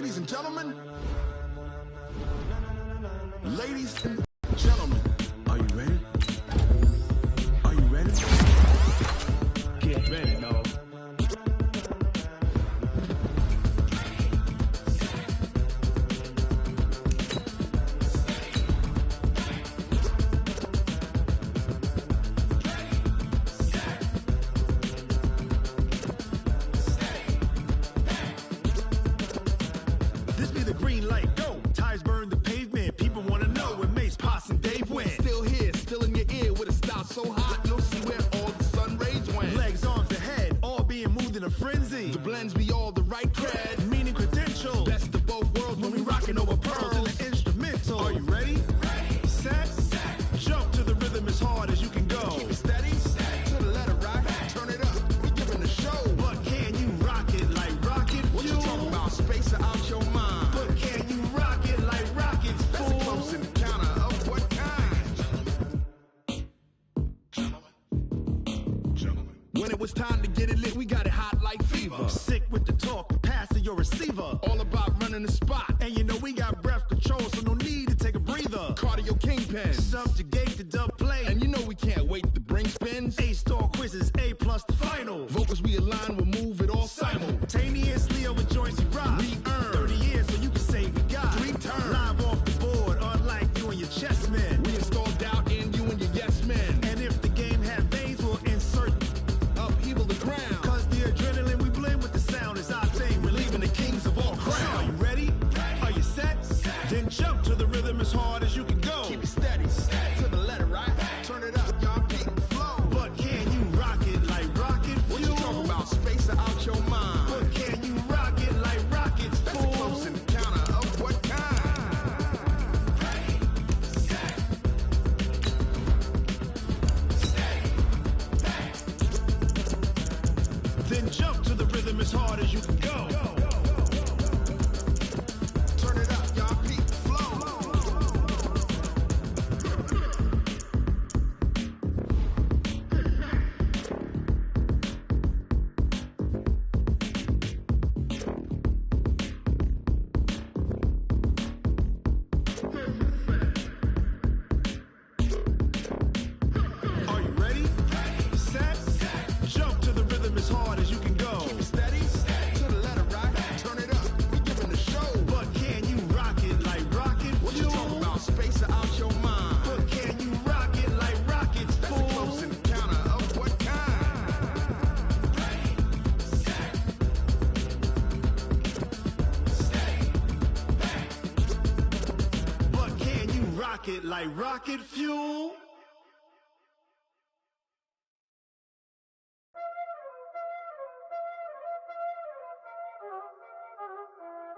Ladies and gentlemen, ladies and gentlemen, are you ready? Are you ready? Get ready, dog. This be the green light, go. Tires burn the pavement. People want to know where Mace, Potts, and Dave went. Still here, still in your ear with a style so hot, you'll see where all the sun rays went. Legs, arms, the head, all being moved in a frenzy. The blends be all the right cred, meaning credentials. Best of both worlds when we rocking over pearls in the instrumental. Are you ready? Ready. Set. Jump to the rhythm as hard as you can go. Keep it steady. To the letter, right? Turn it up. We giving the show. But can you rock it like rocket fuel? What you talking about? Space or out your mind? But can you rock it like rockets, fool? That's a close encounter of what kind? Gentlemen. When it was time to get it lit, we got it hot like fever. Sick with the talk, the pass to your receiver. All about running the spot. And you know we got breath control, so no need to take a breather. Cardio kingpin. Subjugate the dub play. And you know we can't wait to bring spins. A-star quizzes, A+ the final. Vocals we align, we'll move it all simultaneously over joints we rock. We earn 30 years so you can say we got 3 turns. Live off the board, unlike you and your chess men. We install doubt in you and your yes men. And if the game had veins, we'll insert upheaval the ground. Cause the adrenaline we blend with the sound is our thing. We're leaving the kings of all crowns. Are you ready? Are you set? Then jump to the rhythm as hard as you can go. Keep it steady. To the letter, right? Turn it up, y'all. Keep the flow. But can you rock it like rocket fuel? What you talking about? Space or out your mind? But can you rock it like rockets, fool? That's a close encounter of what kind? Ready, set, steady, then jump to the rhythm as hard as you can go. Turn it up, y'all. Keep the flow. Are you ready? Set. Jump to the rhythm as hard as you can go. Keep it steady. To the letter, right? Turn it up. We giving the show. But can you rock it like rocket fuel? What you talking about? Space or out your mind? But can you rock it like rockets, fool? That's a close encounter of what kind? Ready, set, steady, but can you rock it like rocket fuel?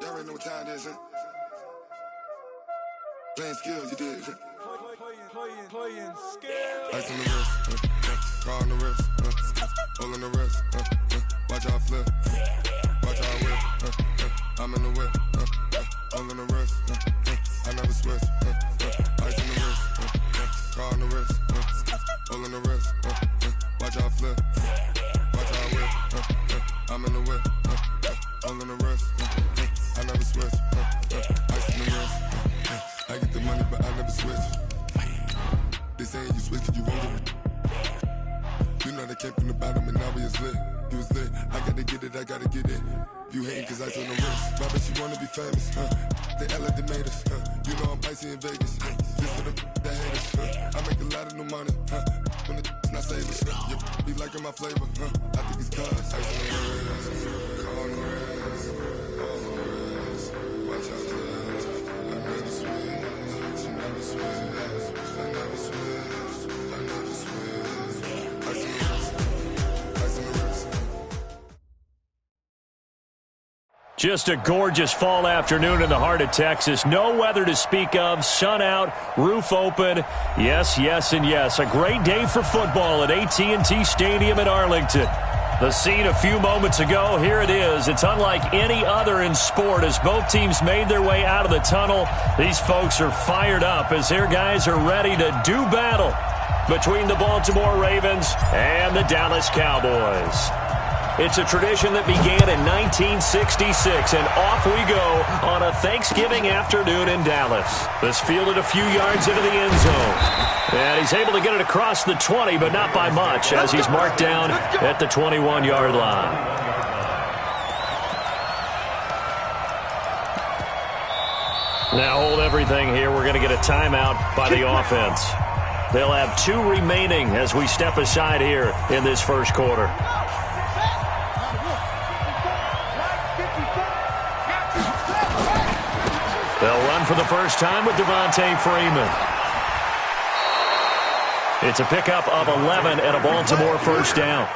Y'all already know what time it is, huh? Playing skills, you did. Playing skills. Ice on the wrist, car on the wrist, hole in the wrist, watch how I flip, watch how I whip, I'm in the whip, hole in the wrist, I never switch, ice on the wrist, car on the wrist, hole in the wrist, watch how I flip, watch how I whip, I'm in the whip, hole in the wrist, I never switch, ice on the wrist, I get the money but I never switch. They saying you switch cause you won't get it. You know they came from the bottom and now we is lit. You was lit, I gotta get it, I gotta get it. You hating cause I told the wrist. My bitch, you wanna be famous, They act like they made us, You know I'm icy in Vegas, This for the that hate us, I make a lot of new money, When it's not savers, You be liking my flavor, I think it's cause ice on the wrist, car on the wrist, all on the wrist. Watch out, cuz I never switch, I never switch, I never switch, I never switch. Ice on the wrist, ice on the wrist. Just a gorgeous fall afternoon in the heart of Texas. No weather to speak of. Sun out, roof open. Yes, yes, and yes. A great day for football at AT&T Stadium in Arlington. The scene a few moments ago, here it is. It's unlike any other in sport as both teams made their way out of the tunnel. These folks are fired up as their guys are ready to do battle between the Baltimore Ravens and the Dallas Cowboys. It's a tradition that began in 1966, and off we go on a Thanksgiving afternoon in Dallas. This fielded a few yards into the end zone. And he's able to get it across the 20, but not by much, as he's marked down at the 21-yard line. Now hold everything here. We're going to get a timeout by the offense. They'll have 2 remaining as we step aside here in this first quarter. They'll run for the first time with Devontae Freeman. It's a pickup of 11 and a Baltimore first down.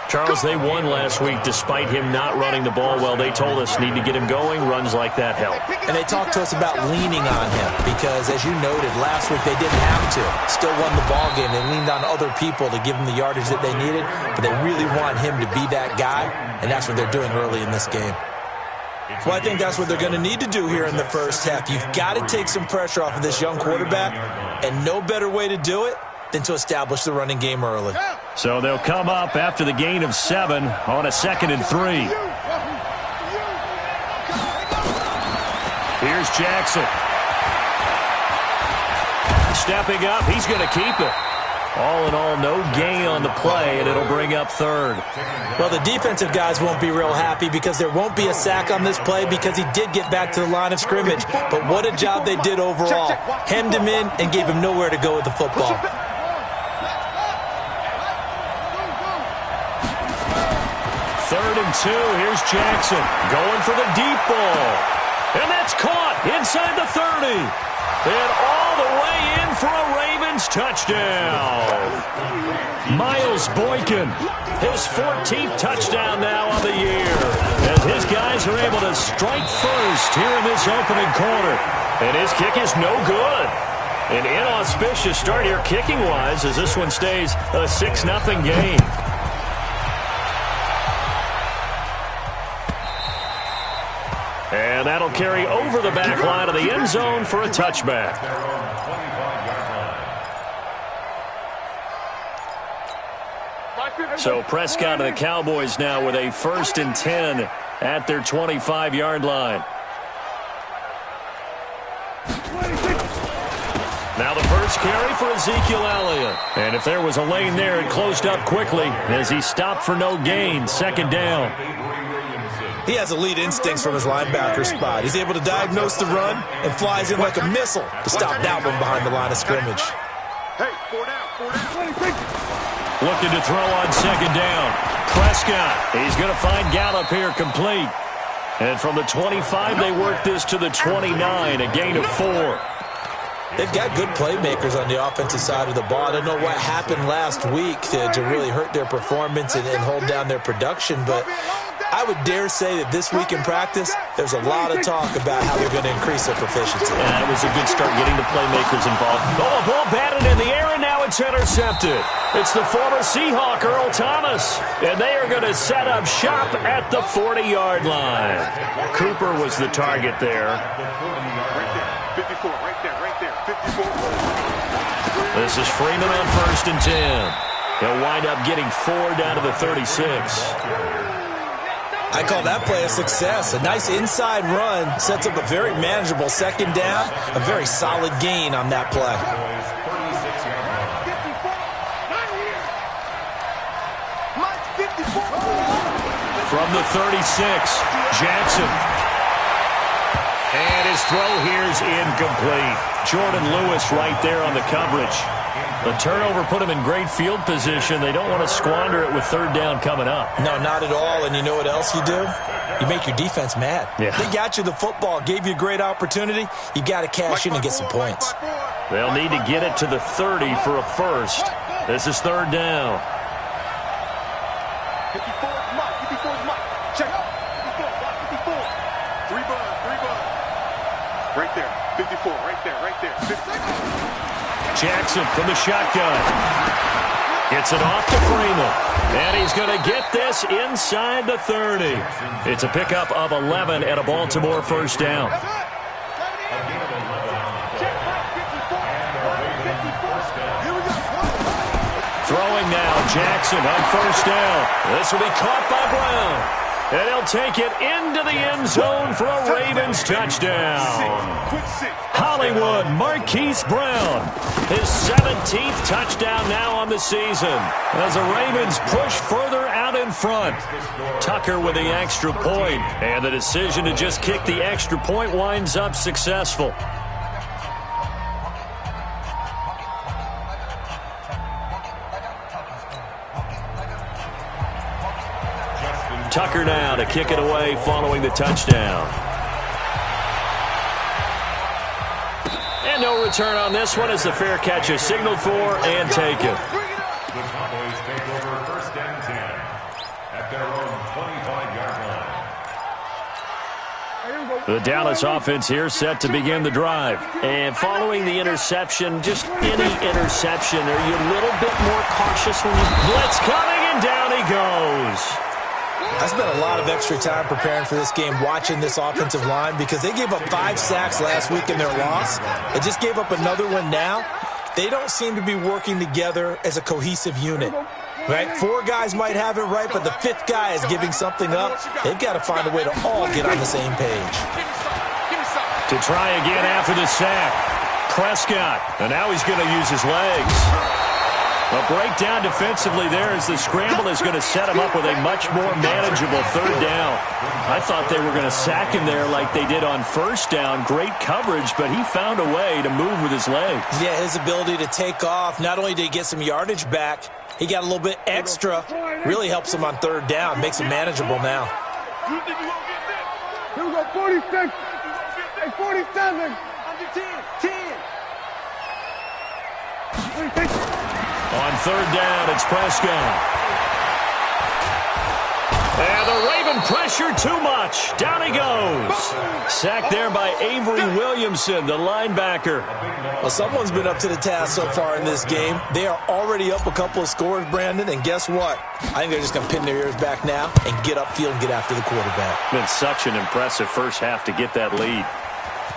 Charles, they won last week despite him not running the ball well. They told us need to get him going. Runs like that help. And they talked to us about leaning on him because, as you noted, last week they didn't have to. Still won the ball game. They leaned on other people to give them the yardage that they needed, but they really want him to be that guy, and that's what they're doing early in this game. Well, I think that's what they're going to need to do here in the first half. You've got to take some pressure off of this young quarterback, and no better way to do it than to establish the running game early. So they'll come up after the gain of 7 on a 2nd and 3. Here's Jackson. Stepping up, he's going to keep it. All in all, no gain on the play, and it'll bring up 3rd. Well, the defensive guys won't be real happy because there won't be a sack on this play because he did get back to the line of scrimmage. But what a job they did overall. Hemmed him in and gave him nowhere to go with the football. 3rd and 2. Here's Jackson going for the deep ball. And that's caught inside the 30. And all the way in for a Ravens touchdown. Miles Boykin, his 14th touchdown now of the year, as his guys are able to strike first here in this opening quarter. And his kick is no good. An inauspicious start here kicking-wise as this one stays a 6-0 game. And that'll carry over the back line of the end zone for a touchback. So Prescott and the Cowboys now with a 1st and 10 at their 25-yard line. Now the first carry for Ezekiel Elliott. And if there was a lane there, it closed up quickly as he stopped for no gain. 2nd down. He has elite instincts from his linebacker spot. He's able to diagnose the run and flies in like a missile to stop that one behind the line of scrimmage. Hey, 4 down. Looking to throw on 2nd down. Prescott, he's going to find Gallup here complete. And from the 25, they work this to the 29, a gain of 4. They've got good playmakers on the offensive side of the ball. I don't know what happened last week to really hurt their performance and hold down their production, but I would dare say that this week in practice, there's a lot of talk about how they're going to increase their proficiency. Yeah, it was a good start getting the playmakers involved. Oh, a ball batted in the air, and now it's intercepted. It's the former Seahawk, Earl Thomas, and they are going to set up shop at the 40-yard line. Cooper was the target there. 54, right there, 54. This is Freeman on 1st and 10. He'll wind up getting 4 down to the 36. I call that play a success. A nice inside run sets up a very manageable 2nd down, a very solid gain on that play. From the 36, Jackson. And his throw here's incomplete. Jordan Lewis right there on the coverage. The turnover put him in great field position. They don't want to squander it with 3rd down coming up. No, not at all. And you know what else you do? You make your defense mad. Yeah. They got you the football, gave you a great opportunity. You got to cash in and get some points. They'll need to get it to the 30 for a first. This is 3rd down. 54 is Mike. 54 is Mike. Check out. 54. 3 buds. Right there. 54. Right there. 54. Jackson from the shotgun. Gets it off to Freeman. And he's going to get this inside the 30. It's a pickup of 11 and a Baltimore first down. Throwing now Now Jackson on first down. This will be caught by Brown. And he'll take it into the end zone for a Ravens touchdown. Hollywood Marquise Brown, his 17th touchdown now on the season, as the Ravens push further out in front. Tucker with the extra point, and the decision to just kick the extra point winds up successful. Tucker now to kick it away following the touchdown. And no return on this one as the fair catch is signaled for and taken. The Cowboys take over first and 10 at their own 25-yard line. The Dallas offense here set to begin the drive. And following the interception, just any interception, are you a little bit more cautious when you blitz coming, and down he goes. I spent a lot of extra time preparing for this game watching this offensive line because they gave up 5 sacks last week in their loss. They just gave up another one now. They don't seem to be working together as a cohesive unit. Right? 4 guys might have it right, but the 5th guy is giving something up. They've got to find a way to all get on the same page. To try again after the sack. Prescott, and now he's going to use his legs. A breakdown defensively there as the scramble is going to set him up with a much more manageable third down. I thought they were going to sack him there like they did on first down. Great coverage, but he found a way to move with his legs. Yeah, his ability to take off, not only did he get some yardage back, he got a little bit extra. Really helps him on third down, makes him manageable now. Here we go, 46. Hey, 47. Under 10. 10. On third down, it's Prescott. And the Raven pressure too much. Down he goes. Sacked there by Avery Williamson, the linebacker. Well, someone's been up to the task so far in this game. They are already up a couple of scores, Brandon, and guess what? I think they're just going to pin their ears back now and get upfield and get after the quarterback. Been such an impressive first half to get that lead.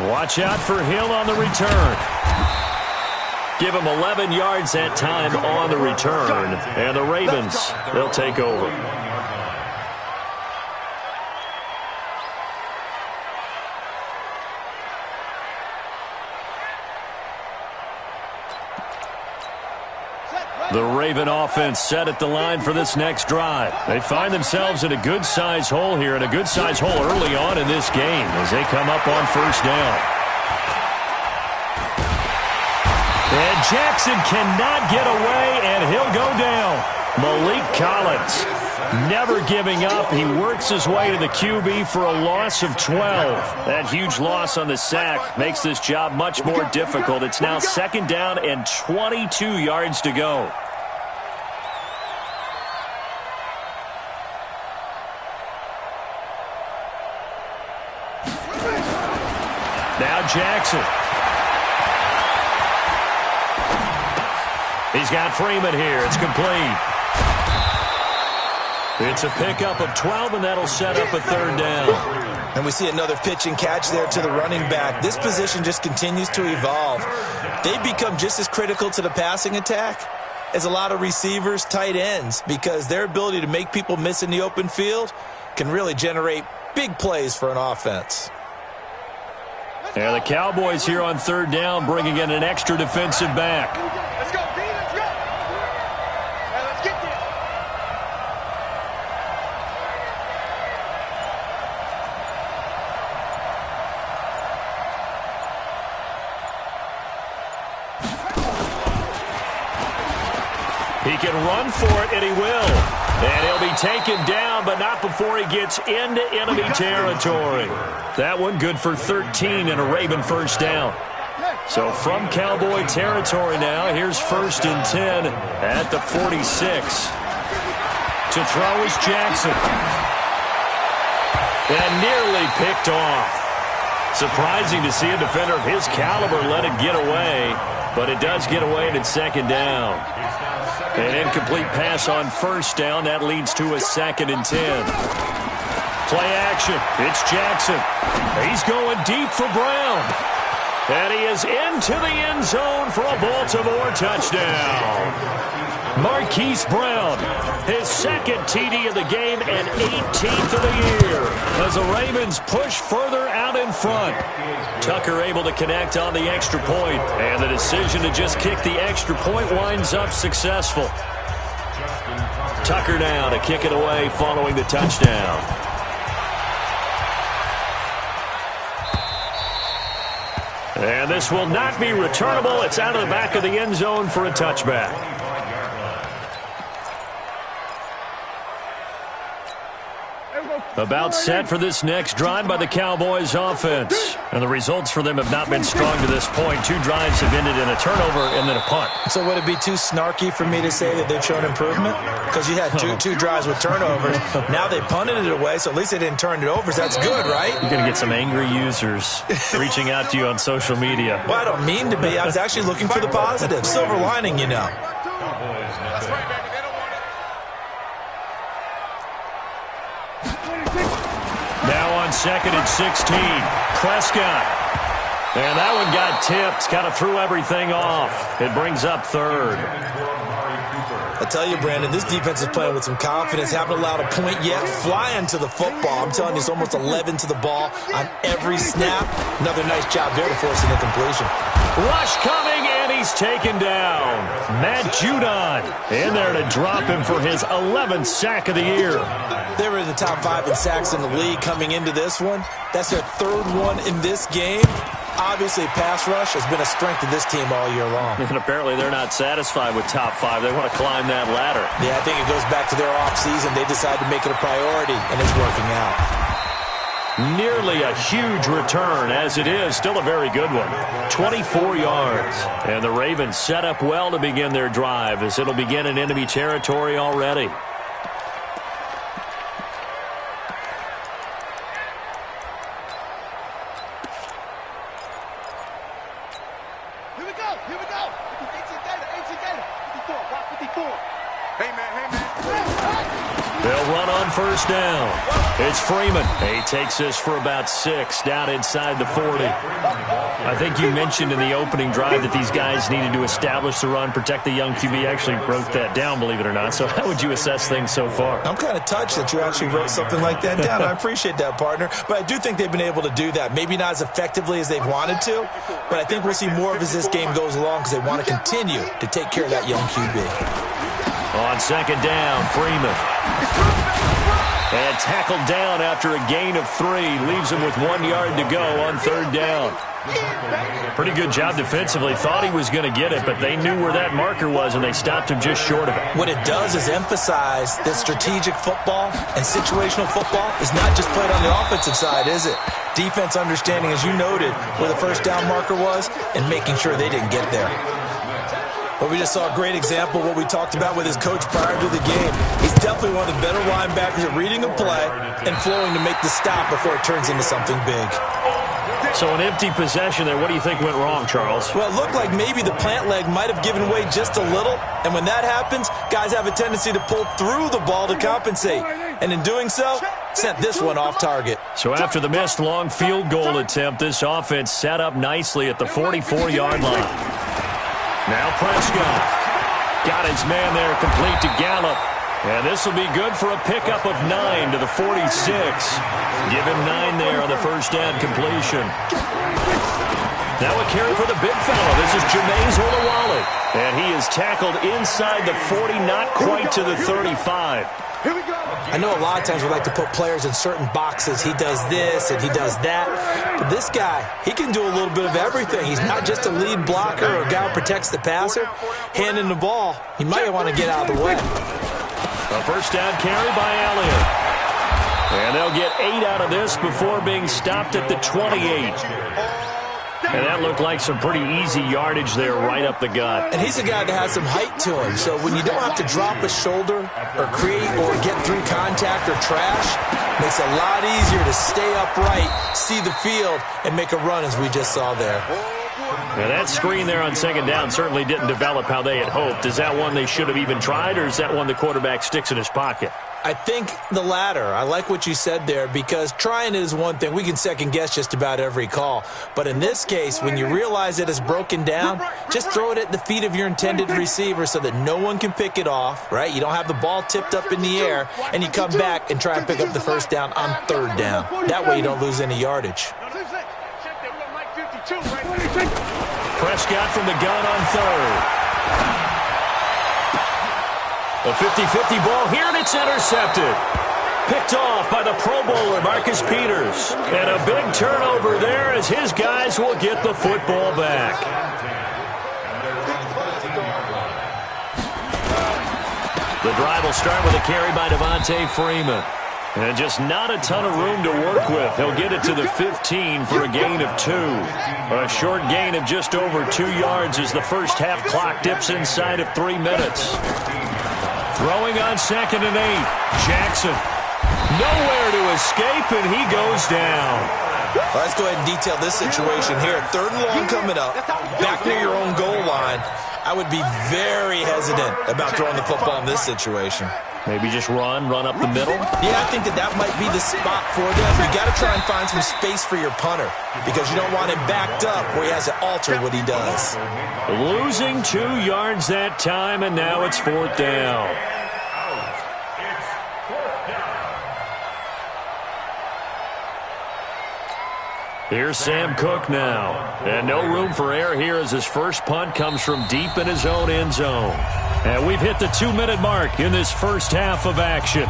Watch out for Hill on the return. Give him 11 yards that time on the return. And the Ravens, they'll take over. The Raven offense set at the line for this next drive. They find themselves in a good-sized hole here, and a good-sized hole early on in this game as they come up on first down. And Jackson cannot get away, and he'll go down. Malik Collins never giving up. He works his way to the QB for a loss of 12. That huge loss on the sack makes this job much more difficult. It's now second down and 22 yards to go. Now Jackson. He's got Freeman here. It's complete. It's a pickup of 12, and that'll set up a third down. And we see another pitch and catch there to the running back. This position just continues to evolve. They've become just as critical to the passing attack as a lot of receivers, tight ends, because their ability to make people miss in the open field can really generate big plays for an offense. And the Cowboys here on third down bringing in an extra defensive back. Let's go, B, let's go. Now let's get there. He can run for it, and he will. And he'll be taken down, but not before he gets into enemy territory. That one good for 13 and a Raven first down. So from Cowboy territory now, here's first and 10 at the 46. To throw is Jackson. And nearly picked off. Surprising to see a defender of his caliber let it get away, but it does get away and it's second down. An incomplete pass on first down. That leads to a second and 10. Play action. It's Jackson. He's going deep for Brown. And he is into the end zone for a Baltimore touchdown. Marquise Brown, his second TD of the game and 18th of the year as the Ravens push further out in front. Tucker able to connect on the extra point, and the decision to just kick the extra point winds up successful. Tucker now to kick it away following the touchdown. And this will not be returnable. It's out of the back of the end zone for a touchback. About set for this next drive by the Cowboys offense. And the results for them have not been strong to this point. 2 drives have ended in a turnover and then a punt. So would it be too snarky for me to say that they've shown improvement? Because you had two drives with turnovers. Now they punted it away, so at least they didn't turn it over. So that's good, right? You're going to get some angry users reaching out to you on social media. Well, I don't mean to be. I was actually looking for the positive. Silver lining, you know. Now on 2nd and 16, Prescott. And that one got tipped, kind of threw everything off. It brings up 3rd. I tell you, Brandon, this defense is playing with some confidence. Haven't allowed a point yet. Flying to the football. I'm telling you, it's almost 11 to the ball on every snap. Another nice job there to force an incompletion. Rush coming, and he's taken down. Matt Judon in there to drop him for his 11th sack of the year. They were in the top 5 in sacks in the league coming into this one. That's their 3rd one in this game. Obviously, pass rush has been a strength of this team all year long. And apparently they're not satisfied with top 5. They want to climb that ladder. Yeah, I think it goes back to their offseason. They decided to make it a priority, and it's working out. Nearly a huge return, as it is. Still a very good one. 24 yards. And the Ravens set up well to begin their drive, as it'll begin in enemy territory already. They'll run on first down. It's Freeman. He takes this for about 6 down inside the 40. I think you mentioned in the opening drive that these guys needed to establish the run, protect the young QB. Actually wrote that down, believe it or not. So how would you assess things so far? I'm kind of touched that you actually wrote something like that down. I appreciate that, partner. But I do think they've been able to do that. Maybe not as effectively as they've wanted to, but I think we'll see more of as this game goes along because they want to continue to take care of that young QB. On second down, Freeman. And tackled down after a gain of 3. Leaves him with 1 yard to go on third down. Pretty good job defensively. Thought he was going to get it, but they knew where that marker was, and they stopped him just short of it. What it does is emphasize that strategic football and situational football is not just played on the offensive side, is it? Defense understanding, as you noted, where the first down marker was and making sure they didn't get there. But we just saw a great example of what we talked about with his coach prior to the game. He's definitely one of the better linebackers at reading a play and flowing to make the stop before it turns into something big. So an empty possession there. What do you think went wrong, Charles? Well, it looked like maybe the plant leg might have given way just a little. And when that happens, guys have a tendency to pull through the ball to compensate. And in doing so, sent this one off target. So after the missed long field goal attempt, this offense set up nicely at the 44-yard line. Now Prescott got his man there complete to Gallup. And this will be good for a pickup of 9 to the 46. Give him 9 there on the first down completion. Now a carry for the big fella. This is Jameis Olawale. And he is tackled inside the 40, not quite to the 35. Here we go. I know a lot of times we like to put players in certain boxes. He does this and he does that. But this guy, he can do a little bit of everything. He's not just a lead blocker or a guy who protects the passer. Handing the ball, he might want to get out of the way. A first down carry by Elliott. And they'll get 8 out of this before being stopped at the 28. And that looked like some pretty easy yardage there right up the gut. And he's a guy that has some height to him. So when you don't have to drop a shoulder or create or get through contact or trash, makes it a lot easier to stay upright, see the field, and make a run as we just saw there. Now that screen there on second down certainly didn't develop how they had hoped. Is that one they should have even tried, or is that one the quarterback sticks in his pocket? I think the latter. I like what you said there, because trying it is one thing. We can second-guess just about every call. But in this case, when you realize it is broken down, just throw it at the feet of your intended receiver so that no one can pick it off, right? You don't have the ball tipped up in the air, and you come back and try and pick up the first down on third down. That way you don't lose any yardage. Prescott from the gun on third. A 50-50 ball here, and it's intercepted. Picked off by the Pro Bowler, Marcus Peters. And a big turnover there as his guys will get the football back. The drive will start with a carry by Devontae Freeman. And just not a ton of room to work with. He'll get it to the 15 for a gain of 2. A short gain of just over 2 yards as the first half clock dips inside of 3 minutes. Throwing on 2nd and 8. Jackson. Nowhere to escape, and he goes down. Well, let's go ahead and detail this situation here. 3rd and long coming up. Back near your own goal line. I would be very hesitant about throwing the football in this situation. Maybe just run up the middle? Yeah, I think that might be the spot for them. You got to try and find some space for your punter, because you don't want him backed up where he has to alter what he does. Losing 2 yards that time, and now it's 4th down. Here's Sam Cook now. And no room for error here as his first punt comes from deep in his own end zone. And we've hit the 2-minute mark in this first half of action.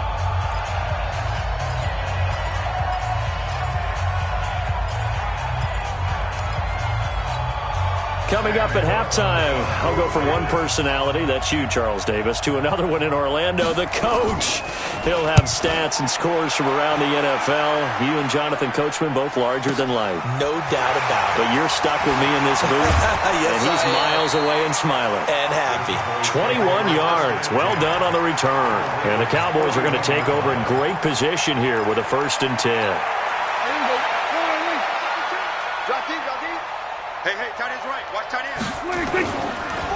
Coming up at halftime, I'll go from one personality, that's you, Charles Davis, to another one in Orlando, the coach. He'll have stats and scores from around the NFL. You and Jonathan Coachman, both larger than life. No doubt about it. But you're stuck with me in this booth, yes, and he's miles away and smiling. And happy. 21 yards. Well done on the return. And the Cowboys are going to take over in great position here with a 1st and 10.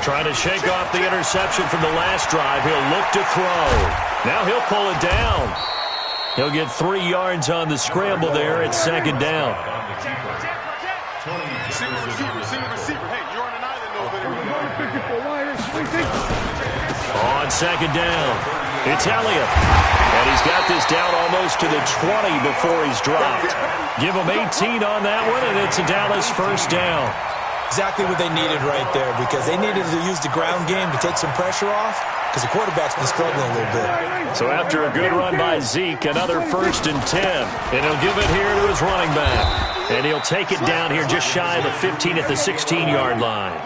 Trying to shake off the interception from the last drive. He'll look to throw. Now he'll pull it down. He'll get 3 yards on the scramble there at 2nd down. On 2nd down, it's Elliott. And he's got this down almost to the 20 before he's dropped. Give him 18 on that one, and it's a Dallas 1st down. Exactly what they needed right there, because they needed to use the ground game to take some pressure off, because the quarterback's been struggling a little bit. So after a good run by Zeke, another 1st and 10. And he'll give it here to his running back. And he'll take it down here just shy of the 15 at the 16-yard line.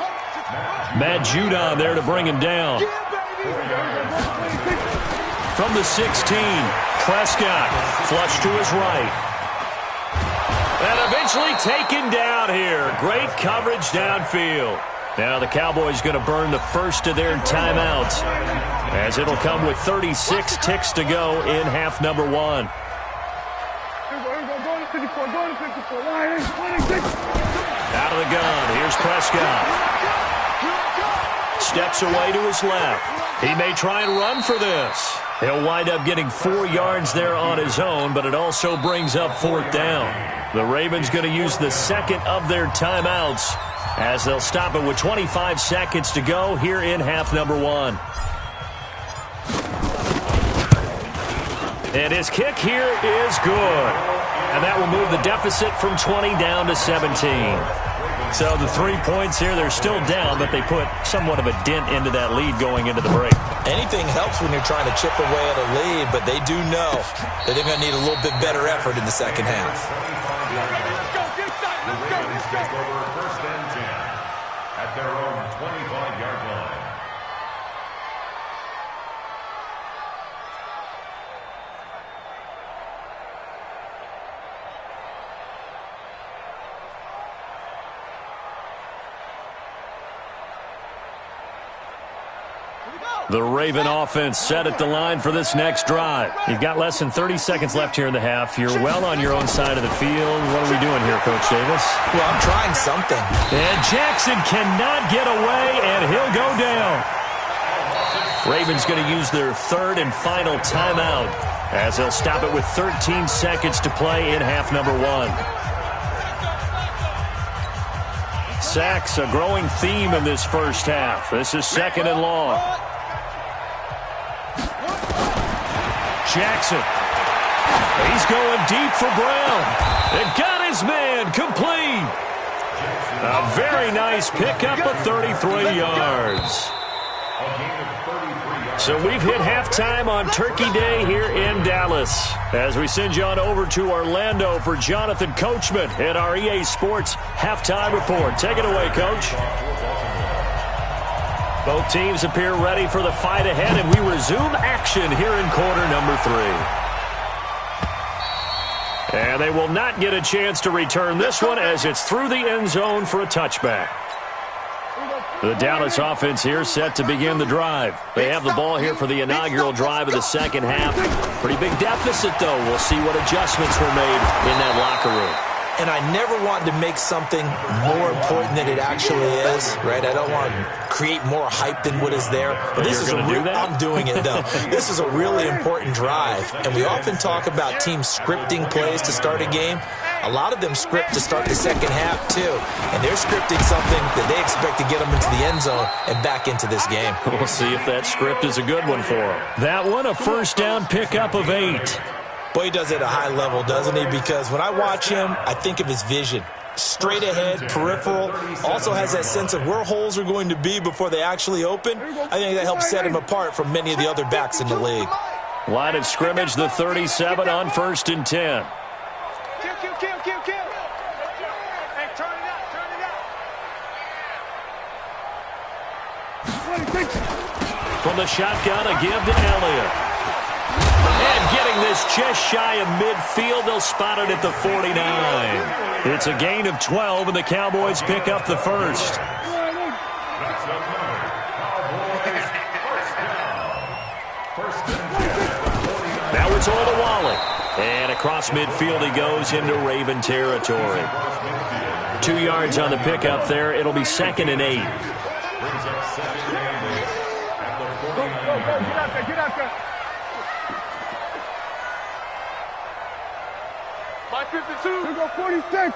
Matt Judon there to bring him down. From the 16, Prescott flush to his right. And eventually taken down here. Great coverage downfield. Now the Cowboys going to burn the first of their timeouts, as it'll come with 36 ticks to go in half number 1. Out of the gun. Here's Prescott. Steps away to his left. He may try and run for this. He'll wind up getting 4 yards there on his own, but it also brings up 4th down. The Ravens going to use the 2nd of their timeouts, as they'll stop it with 25 seconds to go here in half number 1. And his kick here is good. And that will move the deficit from 20 down to 17. So the 3 points here, they're still down, but they put somewhat of a dent into that lead going into the break. Anything helps when you're trying to chip away at a lead, but they do know that they're going to need a little bit better effort in the second half. The Ravens take over 1st and 10 at their own 25-yard line. The Raven offense set at the line for this next drive. You've got less than 30 seconds left here in the half. You're well on your own side of the field. What are we doing here, Coach Davis? Well, I'm trying something. And Jackson cannot get away, and he'll go down. Ravens going to use their third and final timeout as they'll stop it with 13 seconds to play in half number 1. Sacks, a growing theme in this first half. This is 2nd and long. Jackson. He's going deep for Brown. And got his man complete. A very nice pickup of 33 yards. So we've hit halftime on Turkey Day here in Dallas. As we send you on over to Orlando for Jonathan Coachman at our EA Sports Halftime Report. Take it away, Coach. Both teams appear ready for the fight ahead, and we resume action here in quarter number 3. And they will not get a chance to return this one as it's through the end zone for a touchback. The Dallas offense here set to begin the drive. They have the ball here for the inaugural drive of the second half. Pretty big deficit, though. We'll see what adjustments were made in that locker room. And I never want to make something more important than it actually is, right? I don't want to create more hype than what is there. But this is I'm doing it, though. This is a really important drive. And we often talk about teams scripting plays to start a game. A lot of them script to start the second half, too. And they're scripting something that they expect to get them into the end zone and back into this game. We'll see if that script is a good one for them. That one, a first down pickup of 8. Boy, he does it at a high level, doesn't he? Because when I watch him, I think of his vision. Straight ahead, peripheral, also has that sense of where holes are going to be before they actually open. I think that helps set him apart from many of the other backs in the league. Line of scrimmage, the 37 on 1st and 10. Kill. Hey, turn it out. From the shotgun, a give to Elliott. And getting this just shy of midfield, they'll spot it at the 49. It's a gain of 12, and the Cowboys pick up the first. Now it's all to Wally. And across midfield he goes into Raven territory. 2 yards on the pickup there. It'll be 2nd and 8. Get out there. My 52. We go 46.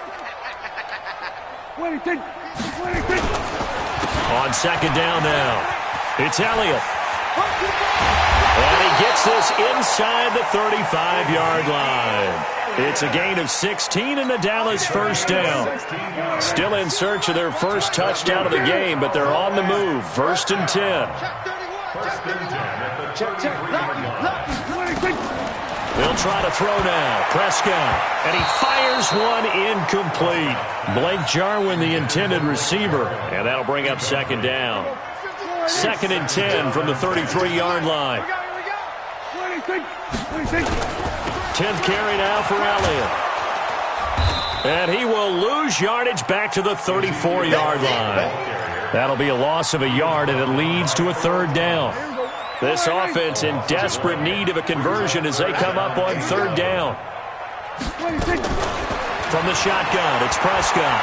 26. On 2nd down now. It's Elliott. And he gets this inside the 35-yard line. It's a gain of 16 and the Dallas first down. Still in search of their first touchdown of the game, but they're on the move. 1st and 10. They'll try to throw now. Prescott. And he fires one incomplete. Blake Jarwin, the intended receiver. And that'll bring up 2nd down. 2nd and 10 from the 33-yard line. 10th carry now for Elliott. And he will lose yardage back to the 34-yard line. That'll be a loss of a yard, and it leads to a 3rd down. This offense in desperate need of a conversion as they come up on 3rd down. From the shotgun, it's Prescott.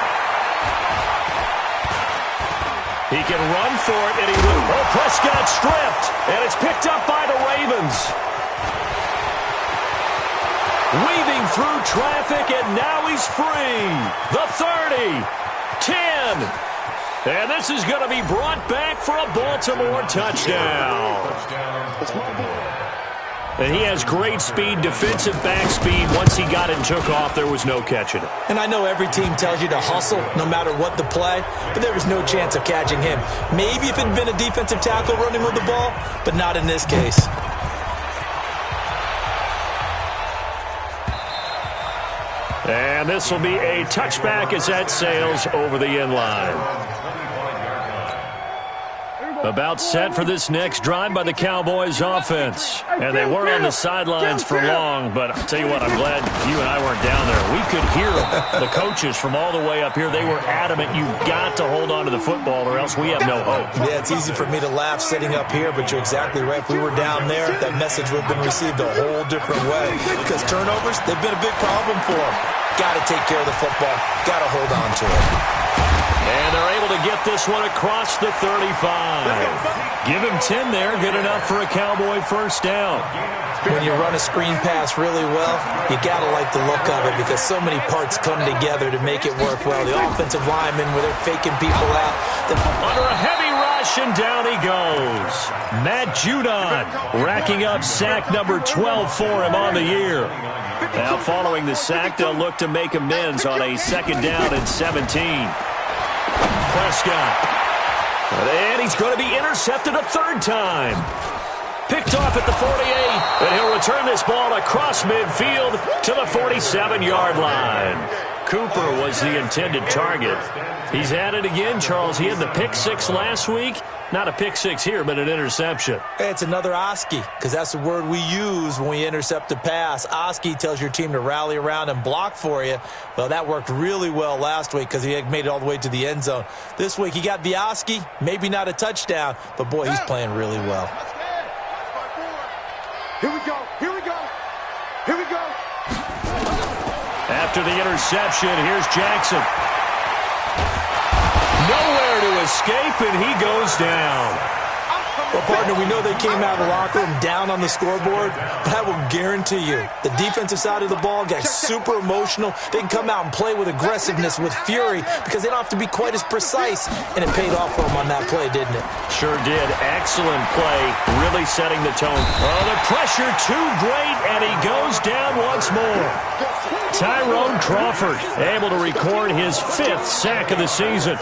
He can run for it, and he will. Oh, Prescott stripped, and it's picked up by the Ravens. Weaving through traffic, and now he's free. The 30, 10, and this is going to be brought back for a Baltimore touchdown. And he has great speed, defensive back speed. Once he got it and took off, there was no catching it. And I know every team tells you to hustle no matter what the play, but there was no chance of catching him. Maybe if it had been a defensive tackle running with the ball, but not in this case. And this will be a touchback as that sails over the end line. About set for this next drive by the Cowboys offense. And they weren't on the sidelines for long, but I'll tell you what, I'm glad you and I weren't down there. We could hear the coaches from all the way up here. They were adamant, you've got to hold on to the football or else we have no hope. Yeah, it's easy for me to laugh sitting up here, but you're exactly right. If we were down there, that message would have been received a whole different way. Because turnovers, they've been a big problem for them. got to take care of the football. Got to hold on to it. And they're able to get this one across the 35. Give him 10 there. Good enough for a Cowboy first down. When you run a screen pass really well, you got to like the look of it because so many parts come together to make it work well. The offensive linemen, where they're faking people out. Under a heavy rush, and down he goes. Matt Judon racking up sack number 12 for him on the year. Now following the sack, they'll look to make amends on a 2nd down and 17. Prescott. And he's going to be intercepted a 3rd time. Picked off at the 48, and he'll return this ball across midfield to the 47-yard line. Cooper was the intended target. He's at it again, Charles. He had the pick 6 last week. Not a pick 6 here, but an interception. It's another Oski, because that's the word we use when we intercept a pass. Oski tells your team to rally around and block for you. Well, that worked really well last week because he had made it all the way to the end zone. This week, he got the Oski, maybe not a touchdown, but, boy, he's playing really well. Here we go. Here we go. Here we go. After the interception, here's Jackson. Nowhere to escape, and he goes down. Well, partner, we know they came out of the locker room down on the scoreboard, but I will guarantee you the defensive side of the ball got super emotional. They can come out and play with aggressiveness, with fury, because they don't have to be quite as precise, and it paid off for them on that play, didn't it? Sure did. Excellent play, really setting the tone. Oh, the pressure too great, and he goes down once more. Tyrone Crawford able to record his 5th sack of the season.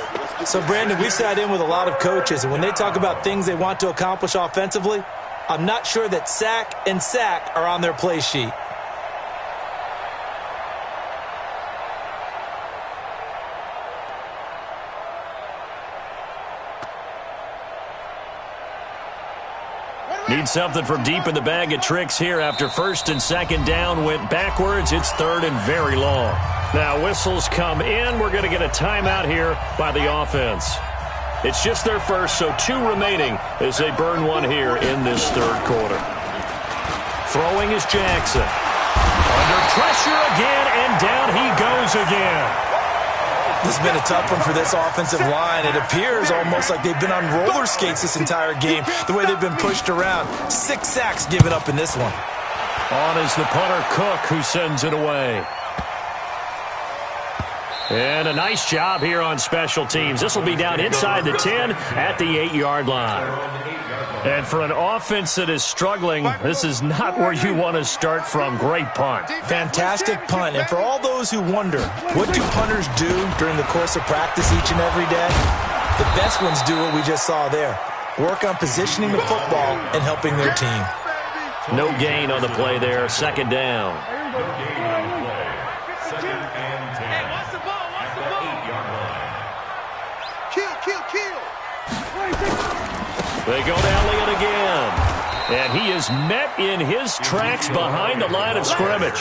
So, Brandon, we sat in with a lot of coaches, and when they talk about things they want to accomplish offensively, I'm not sure that sack and sack are on their play sheet. Need something from deep in the bag of tricks here after 1st and 2nd down went backwards. It's 3rd and very long. Now whistles come in. We're going to get a timeout here by the offense. It's just their first, so 2 remaining as they burn one here in this 3rd quarter. Throwing is Jackson. Under pressure again, and down he goes again. This has been a tough one for this offensive line. It appears almost like they've been on roller skates this entire game, the way they've been pushed around. 6 sacks given up in this one. On is the punter, Cook, who sends it away. And a nice job here on special teams. This will be down inside the 10 at the 8-yard line. And for an offense that is struggling, this is not where you want to start from. Great punt. Fantastic punt. And for all those who wonder, what do punters do during the course of practice each and every day? The best ones do what we just saw there. Work on positioning the football and helping their team. No gain on the play there. 2nd down. No gain on the play. 2nd and 10. Hey, watch the ball. Watch the ball. 8-yard line. Kill, kill, kill. They go to Elliott again. And he is met in his tracks behind the line of scrimmage.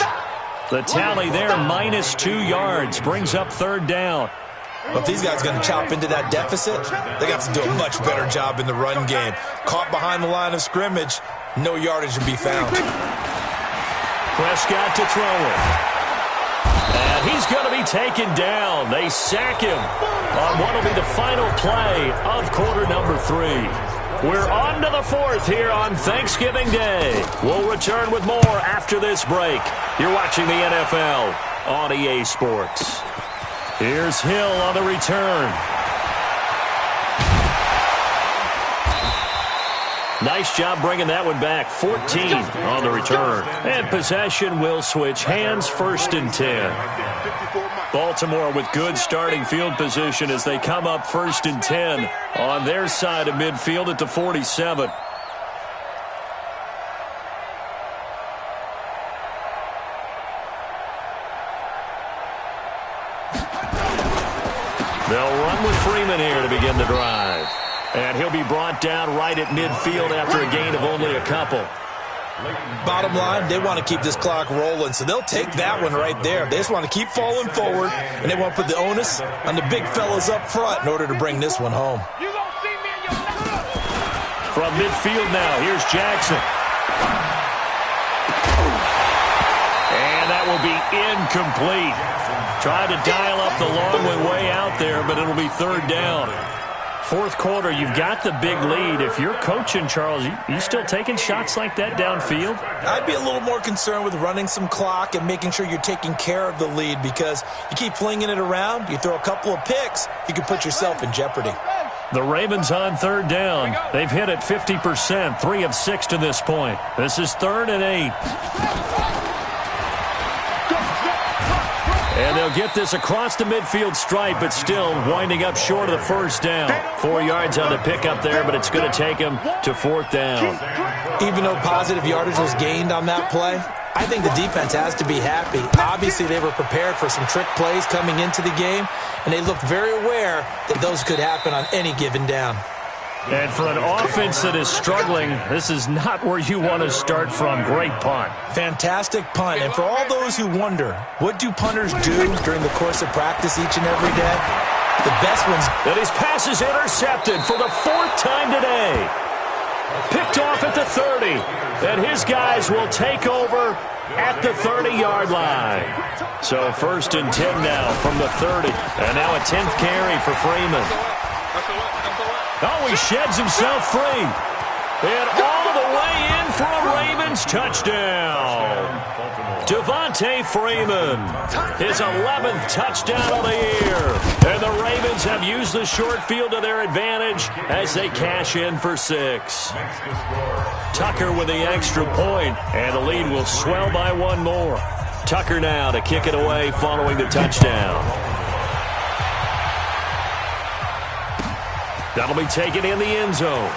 The tally there, -2 yards, brings up 3rd down. But if these guys are going to chop into that deficit, they got to do a much better job in the run game. Caught behind the line of scrimmage, no yardage to be found. Prescott to throw it. And he's going to be taken down. They sack him on what will be the final play of quarter number 3. We're on to the 4th here on Thanksgiving Day. We'll return with more after this break. You're watching the NFL on EA Sports. Here's Hill on the return. Nice job bringing that one back. 14 on the return. And possession will switch hands. 1st and 10. Baltimore with good starting field position as they come up 1st and 10 on their side of midfield at the 47. They'll run with Freeman here to begin the drive. And he'll be brought down right at midfield after a gain of only a couple. Bottom line, they want to keep this clock rolling, so they'll take that one right there. They just want to keep falling forward, and they want to put the onus on the big fellas up front in order to bring this one home. From midfield now, here's Jackson. And that will be incomplete. Tried to dial up the long way out there, but it'll be third down. Fourth quarter, you've got the big lead. If you're coaching, Charles, you still taking shots like that downfield? I'd be a little more concerned with running some clock and making sure you're taking care of the lead, because you keep flinging it around, you throw a couple of picks, you can put yourself in jeopardy. The Ravens on third down. They've hit it 50%, 3 of 6 to this point. This is 3rd and 8. And they'll get this across the midfield stripe, but still winding up short of the first down. 4 yards on the pickup there, but it's going to take him to 4th down. Even though positive yardage was gained on that play, I think the defense has to be happy. Obviously, they were prepared for some trick plays coming into the game, and they looked very aware that those could happen on any given down. And for an offense that is struggling, this is not where you want to start from. Great punt. Fantastic punt. And for all those who wonder, what do punters do during the course of practice each and every day? The best ones. And his pass is intercepted for the 4th time today. Picked off at the 30. And his guys will take over at the 30-yard line. So 1st and 10 now from the 30. And now a 10th carry for Freeman. Oh, he sheds himself free. And all the way in for a Ravens touchdown. Devontae Freeman, his 11th touchdown of the year. And the Ravens have used the short field to their advantage as they cash in for 6. Tucker with the extra point, and the lead will swell by 1 more. Tucker now to kick it away following the touchdown. That'll be taken in the end zone.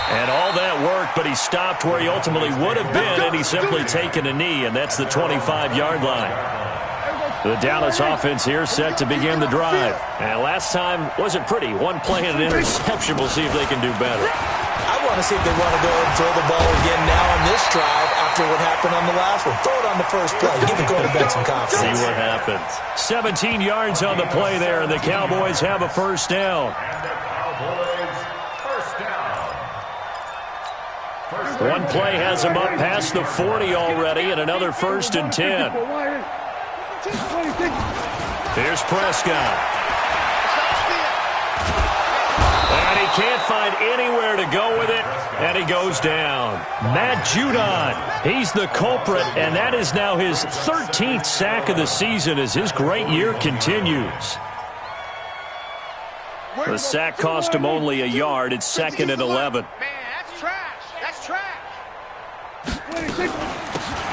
And all that worked, but he stopped where he ultimately would have been, and he's simply taken a knee, and that's the 25-yard line. The Dallas offense here set to begin the drive. And last time wasn't pretty. 1 play and an interception. We'll see if they can do better. I want to see if they want to go and throw the ball again now on this drive after what happened on the last one. Throw it on the first play. Give the quarterback some confidence. See what happens. 17 yards on the play there, and the Cowboys have a first down. One play has him up past the 40 already, and another 1st and 10. Here's Prescott. And he can't find anywhere to go with it, and he goes down. Matt Judon, he's the culprit, and that is now his 13th sack of the season as his great year continues. The sack cost him only a yard. It's 2nd and 11. Man, that's trash. That's trash.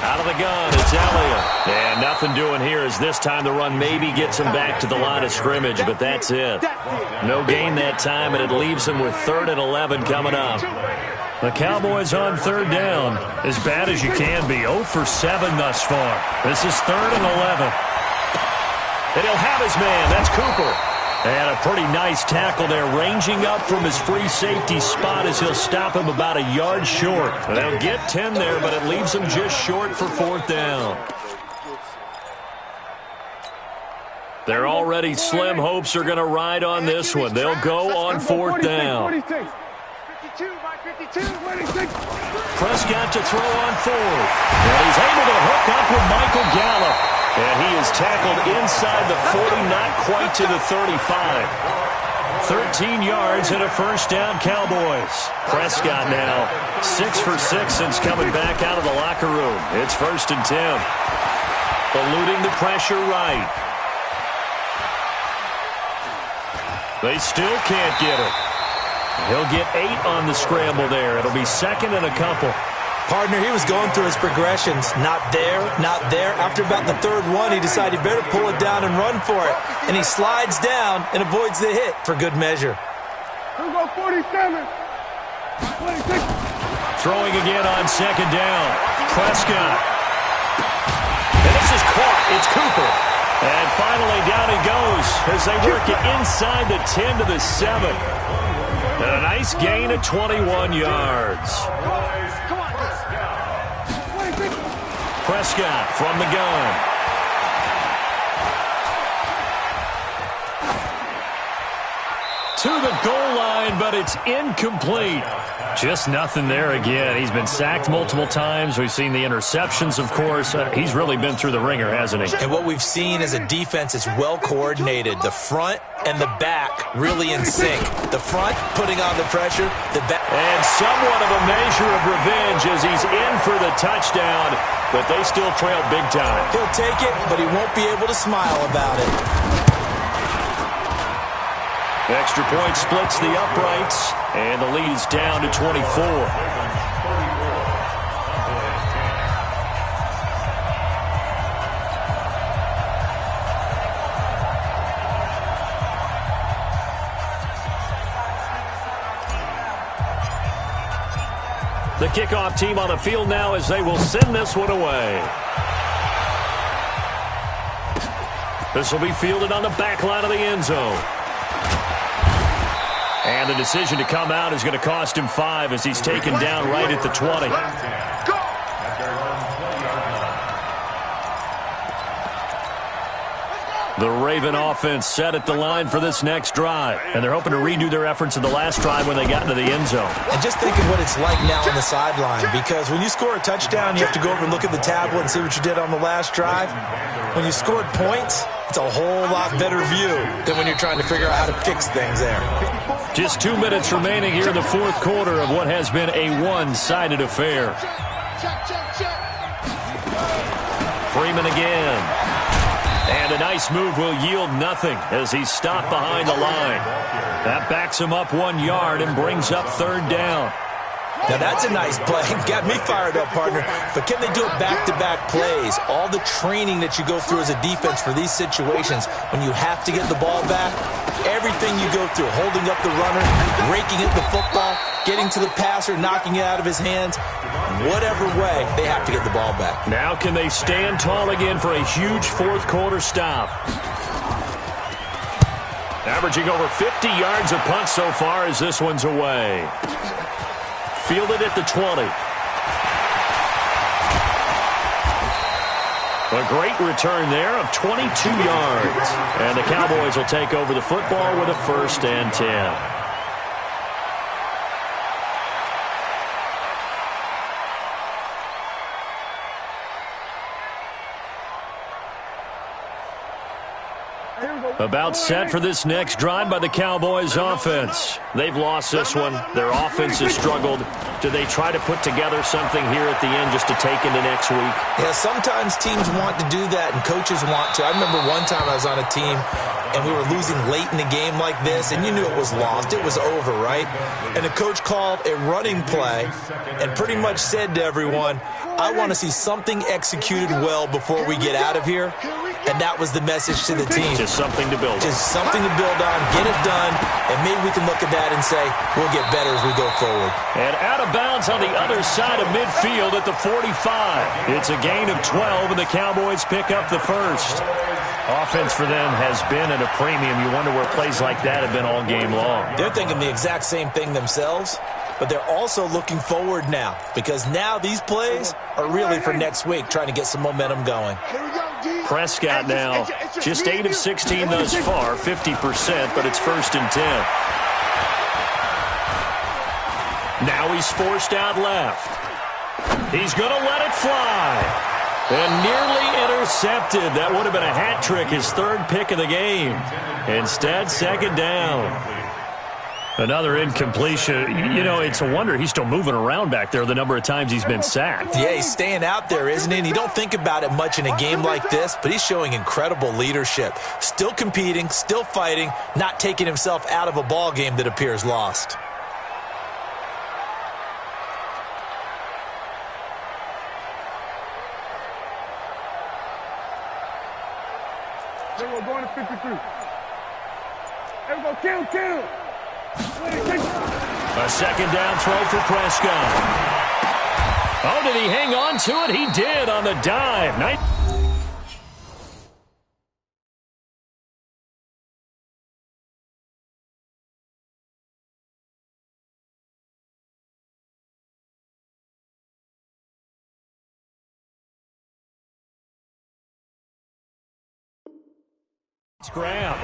Out of the gun, it's Elliott. And nothing doing here as this time the run maybe gets him back to the line of scrimmage, but that's it. No gain that time, and it leaves him with 3rd and 11 coming up. The Cowboys on 3rd down, as bad as you can be. 0 for 7 thus far. This is 3rd and 11. And he'll have his man. That's Cooper. And a pretty nice tackle there, ranging up from his free safety spot as he'll stop him about a yard short. They'll get 10 there, but it leaves him just short for 4th down. Their already slim hopes are going to ride on this one. They'll go on 4th down. Prescott to throw on 4th. And he's able to hook up with Michael Gallup. And he is tackled inside the 40, not quite to the 35. 13 yards and a first down, Cowboys. Prescott now 6 for 6 since coming back out of the locker room. It's 1st and 10. Eluding the pressure right. They still can't get it. He'll get 8 on the scramble there. It'll be 2nd and a couple. Partner, he was going through his progressions. Not there, not there. After about the 3rd one, he decided he better pull it down and run for it. And he slides down and avoids the hit for good measure. Here we go, 47. 26. Throwing again on 2nd down. Prescott. And this is caught. It's Cooper. And finally down he goes as they work it inside the 10 to the 7. And a nice gain of 21 yards. Prescott from the gun. To the goal line, but it's incomplete. Just nothing there again. He's been sacked multiple times. We've seen the interceptions, of course. He's really been through the ringer, hasn't he? And what we've seen is a defense is well coordinated. The front and the back really in sync. The front putting on the pressure. The back. And somewhat of a measure of revenge as he's in for the touchdown, but they still trail big time. He'll take it, but he won't be able to smile about it. Extra point splits the uprights, and the lead is down to 24. The kickoff team on the field now as they will send this one away. This will be fielded on the back line of the end zone. And the decision to come out is going to cost him 5 as he's taken down right at the 20. The Raven offense set at the line for this next drive. And they're hoping to redo their efforts in the last drive when they got into the end zone. And just think of what it's like now on the sideline, because when you score a touchdown, you have to go over and look at the tablet and see what you did on the last drive. When you scored points, it's a whole lot better view than when you're trying to figure out how to fix things there. Just 2 minutes remaining here in the fourth quarter of what has been a one-sided affair. Freeman again. And a nice move will yield nothing as he's stopped behind the line. That backs him up 1 yard and brings up third down. Now that's a nice play. Got me fired up, partner. But can they do it back-to-back plays? All the training that you go through as a defense for these situations, when you have to get the ball back, everything you go through, holding up the runner, raking at the football, getting to the passer, knocking it out of his hands, whatever way, they have to get the ball back. Now can they stand tall again for a huge fourth quarter stop? Averaging over 50 yards a punt so far as this one's away. Fielded at the 20. A great return there of 22 yards. And the Cowboys will take over the football with a 1st and 10. About set for this next drive by the Cowboys offense. They've lost this one. Their offense has struggled. Do they try to put together something here at the end just to take into next week? Yeah, sometimes teams want to do that and coaches want to. I remember one time I was on a team and we were losing late in the game like this, and you knew it was lost. It was over, right? And the coach called a running play and pretty much said to everyone, I want to see something executed well before we get out of here. And that was the message to the team. Just something to build on. Just something to build on, get it done, and maybe we can look at that and say, we'll get better as we go forward. And out of bounds on the other side of midfield at the 45. It's a gain of 12, and the Cowboys pick up the first. Offense for them has been at a premium. You wonder where plays like that have been all game long. They're thinking the exact same thing themselves, but they're also looking forward now, because now these plays are really for next week, trying to get some momentum going. Prescott now just 8 of 16 thus far, 50%, but it's 1st and 10. Now he's forced out left. He's going to let it fly. And nearly intercepted. That would have been a hat trick, his 3rd pick of the game. Instead, 2nd down. Another incompletion. You know, it's a wonder he's still moving around back there the number of times he's been sacked. Yeah, he's staying out there, isn't he? And you don't think about it much in a game like this, but he's showing incredible leadership. Still competing, still fighting, not taking himself out of a ball game that appears lost. We're going to 53. There we go, kill. A 2nd down throw for Prescott. Oh, did he hang on to it? He did on the dive. Nice. Graham.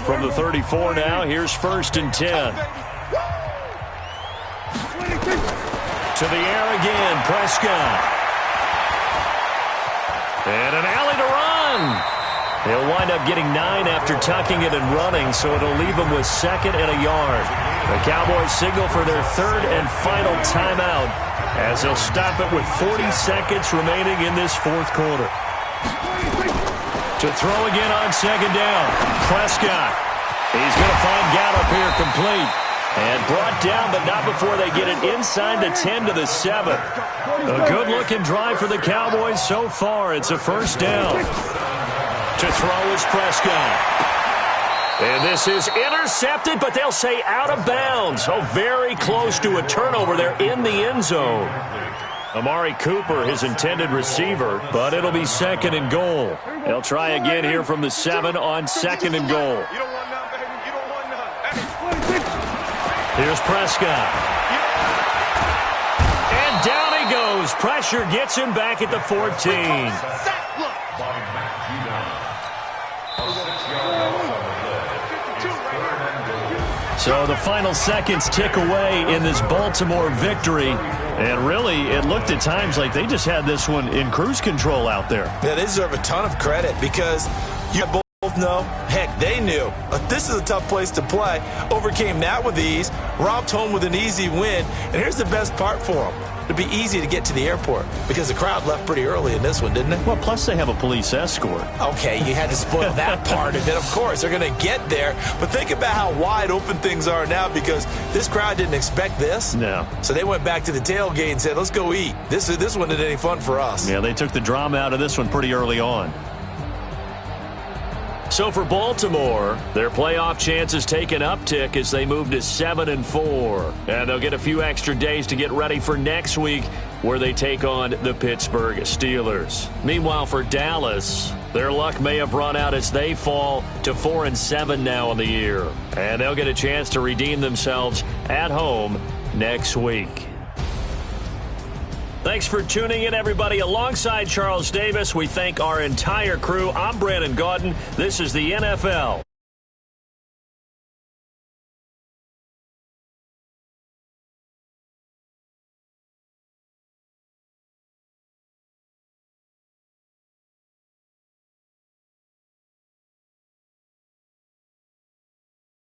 From the 34 now, here's 1st and 10. To the air again, Prescott. And an alley to run. He'll wind up getting 9 after tucking it and running, so it'll leave him with 2nd and a yard. The Cowboys signal for their 3rd and final timeout as they'll stop it with 40 seconds remaining in this 4th quarter. To throw again on 2nd down, Prescott. He's going to find Gallup here complete. And brought down, but not before they get it inside the 10 to the 7. A good-looking drive for the Cowboys so far. It's a 1st down. To throw is Prescott. And this is intercepted, but they'll say out of bounds. Oh, very close to a turnover there in the end zone. Amari Cooper, his intended receiver, but it'll be 2nd and goal. They'll try again here from the 7 on 2nd and goal. Here's Prescott. And down he goes. Pressure gets him back at the 14. So the final seconds tick away in this Baltimore victory. And really, it looked at times like they just had this one in cruise control out there. Yeah, they deserve a ton of credit because you both know, heck, they knew. This is a tough place to play. Overcame that with ease, romped home with an easy win. And here's the best part for them. It'd be easy to get to the airport because the crowd left pretty early in this one, didn't it? Well, plus they have a police escort. Okay, you had to spoil that part of it. Of course, they're going to get there. But think about how wide open things are now because this crowd didn't expect this. No. So they went back to the tailgate and said, let's go eat. This one isn't any fun for us. Yeah, they took the drama out of this one pretty early on. So for Baltimore, their playoff chances take an uptick as they move to 7-4. And they'll get a few extra days to get ready for next week where they take on the Pittsburgh Steelers. Meanwhile, for Dallas, their luck may have run out as they fall to 4-7 now in the year. And they'll get a chance to redeem themselves at home next week. Thanks for tuning in, everybody. Alongside Charles Davis, we thank our entire crew. I'm Brandon Gaudin. This is the NFL